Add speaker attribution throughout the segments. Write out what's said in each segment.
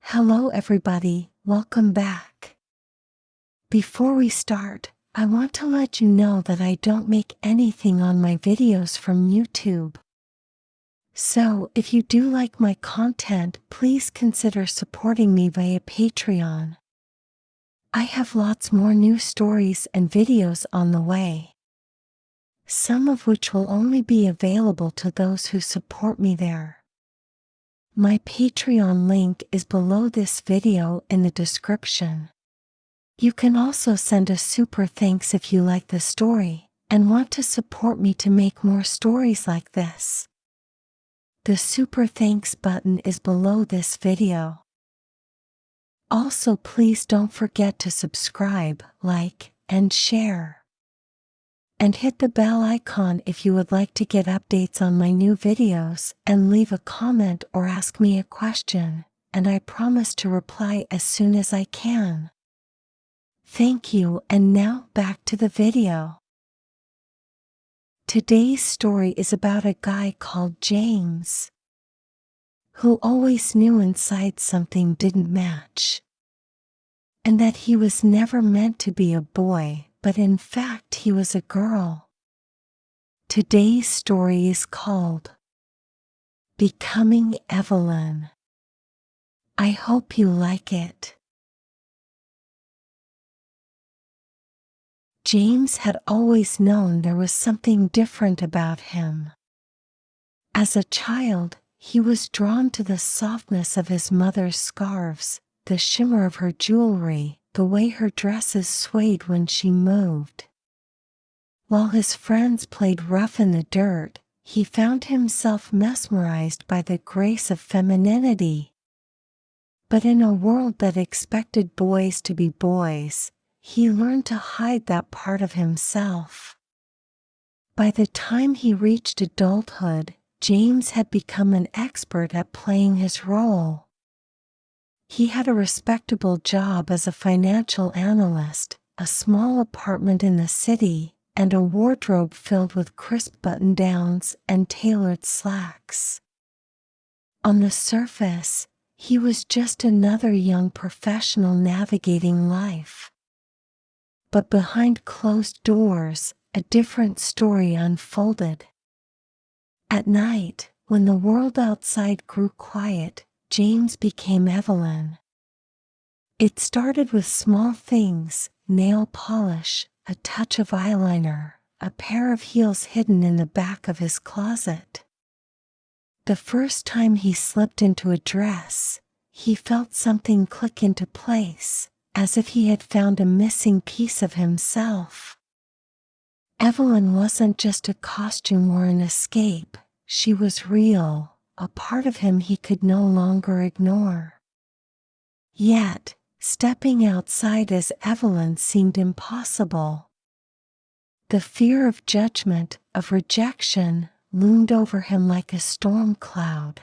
Speaker 1: Hello everybody, welcome back. Before we start, I want to let you know that I don't make anything on my videos from YouTube. So, if you do like my content, please consider supporting me via Patreon. I have lots more new stories and videos on the way, some of which will only be available to those who support me there. My Patreon link is below this video in the description. You can also send a super thanks if you like the story and want to support me to make more stories like this. The super thanks button is below this video. Also, please don't forget to subscribe, like, and share. And hit the bell icon if you would like to get updates on my new videos, and leave a comment or ask me a question, and I promise to reply as soon as I can. Thank you, and now back to the video. Today's story is about a guy called James, who always knew inside something didn't match, and that he was never meant to be a boy, but in fact he was a girl. Today's story is called Becoming Evelyn. I hope you like it. James had always known there was something different about him. As a child, he was drawn to the softness of his mother's scarves, the shimmer of her jewelry, the way her dresses swayed when she moved. While his friends played rough in the dirt, he found himself mesmerized by the grace of femininity. But in a world that expected boys to be boys, he learned to hide that part of himself. By the time he reached adulthood, James had become an expert at playing his role. He had a respectable job as a financial analyst, a small apartment in the city, and a wardrobe filled with crisp button-downs and tailored slacks. On the surface, he was just another young professional navigating life. But behind closed doors, a different story unfolded. At night, when the world outside grew quiet, James became Evelyn. It started with small things: nail polish, a touch of eyeliner, a pair of heels hidden in the back of his closet. The first time he slipped into a dress, he felt something click into place, as if he had found a missing piece of himself. Evelyn wasn't just a costume or an escape, she was real, a part of him he could no longer ignore. Yet, stepping outside as Evelyn seemed impossible. The fear of judgment, of rejection, loomed over him like a storm cloud.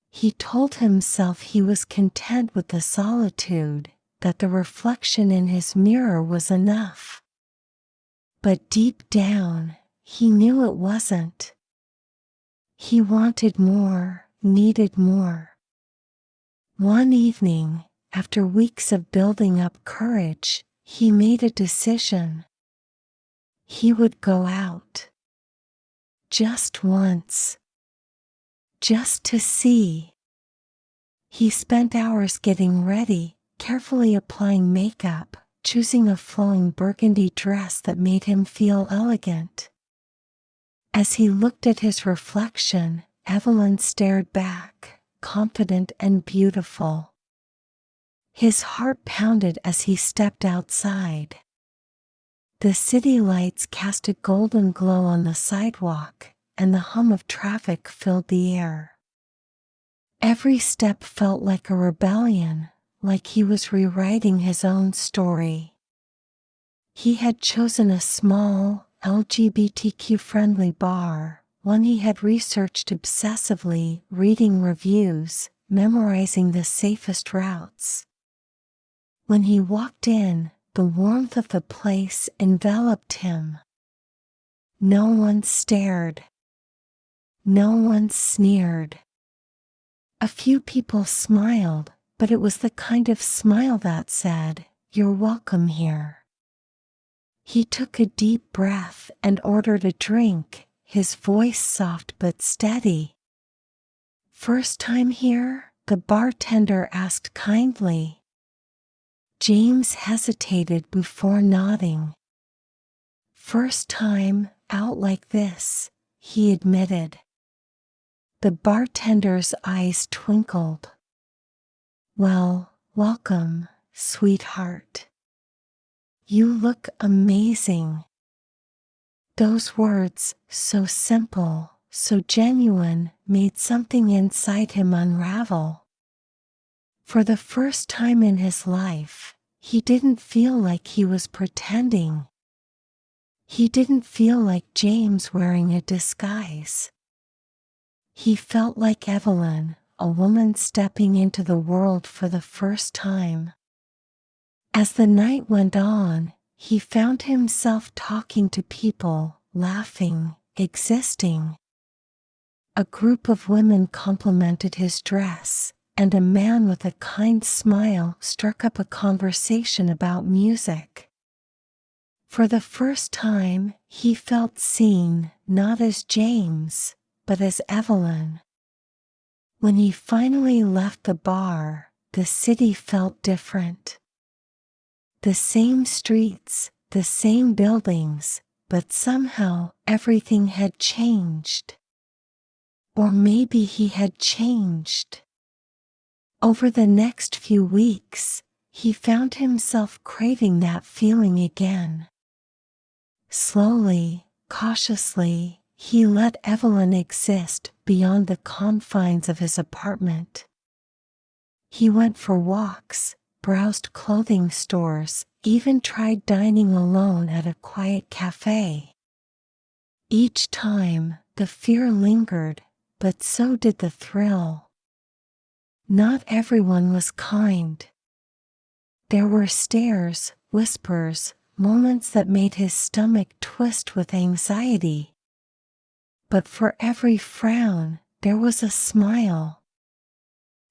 Speaker 1: He told himself he was content with the solitude, that the reflection in his mirror was enough. But deep down, he knew it wasn't. He wanted more, needed more. One evening, after weeks of building up courage, he made a decision. He would go out. Just once. Just to see. He spent hours getting ready, carefully applying makeup, choosing a flowing burgundy dress that made him feel elegant. As he looked at his reflection, Evelyn stared back, confident and beautiful. His heart pounded as he stepped outside. The city lights cast a golden glow on the sidewalk, and the hum of traffic filled the air. Every step felt like a rebellion, like he was rewriting his own story. He had chosen a small, LGBTQ-friendly bar, one he had researched obsessively, reading reviews, memorizing the safest routes. When he walked in, the warmth of the place enveloped him. No one stared. No one sneered. A few people smiled, but it was the kind of smile that said, "You're welcome here." He took a deep breath and ordered a drink, his voice soft but steady. "First time here?" the bartender asked kindly. James hesitated before nodding. "First time out like this," he admitted. The bartender's eyes twinkled. "Well, welcome, sweetheart. You look amazing." Those words, so simple, so genuine, made something inside him unravel. For the first time in his life, he didn't feel like he was pretending. He didn't feel like James wearing a disguise. He felt like Evelyn, a woman stepping into the world for the first time. As the night went on, he found himself talking to people, laughing, existing. A group of women complimented his dress, and a man with a kind smile struck up a conversation about music. For the first time, he felt seen, not as James, but as Evelyn. When he finally left the bar, the city felt different. The same streets, the same buildings, but somehow everything had changed. Or maybe he had changed. Over the next few weeks, he found himself craving that feeling again. Slowly, cautiously, he let Evelyn exist beyond the confines of his apartment. He went for walks, browsed clothing stores, even tried dining alone at a quiet cafe. Each time, the fear lingered, but so did the thrill. Not everyone was kind. There were stares, whispers, moments that made his stomach twist with anxiety. But for every frown, there was a smile.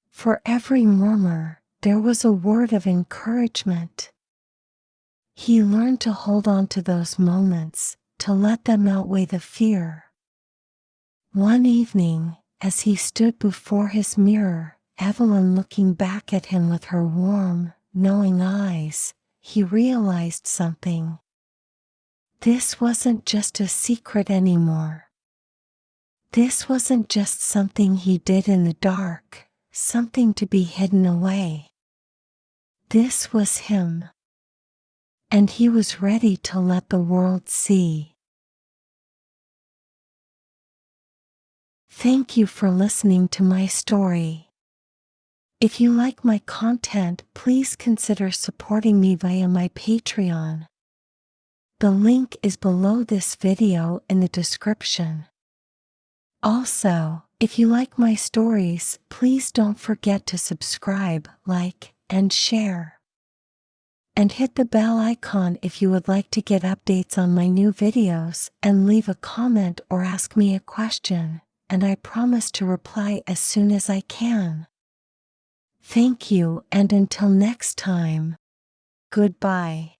Speaker 1: For every murmur, there was a word of encouragement. He learned to hold on to those moments, to let them outweigh the fear. One evening, as he stood before his mirror, Evelyn looking back at him with her warm, knowing eyes, he realized something. This wasn't just a secret anymore. This wasn't just something he did in the dark, something to be hidden away. This was him. And he was ready to let the world see. Thank you for listening to my story. If you like my content, please consider supporting me via my Patreon. The link is below this video in the description. Also, if you like my stories, please don't forget to subscribe, like, and share. And hit the bell icon if you would like to get updates on my new videos, and leave a comment or ask me a question, and I promise to reply as soon as I can. Thank you, and until next time, goodbye.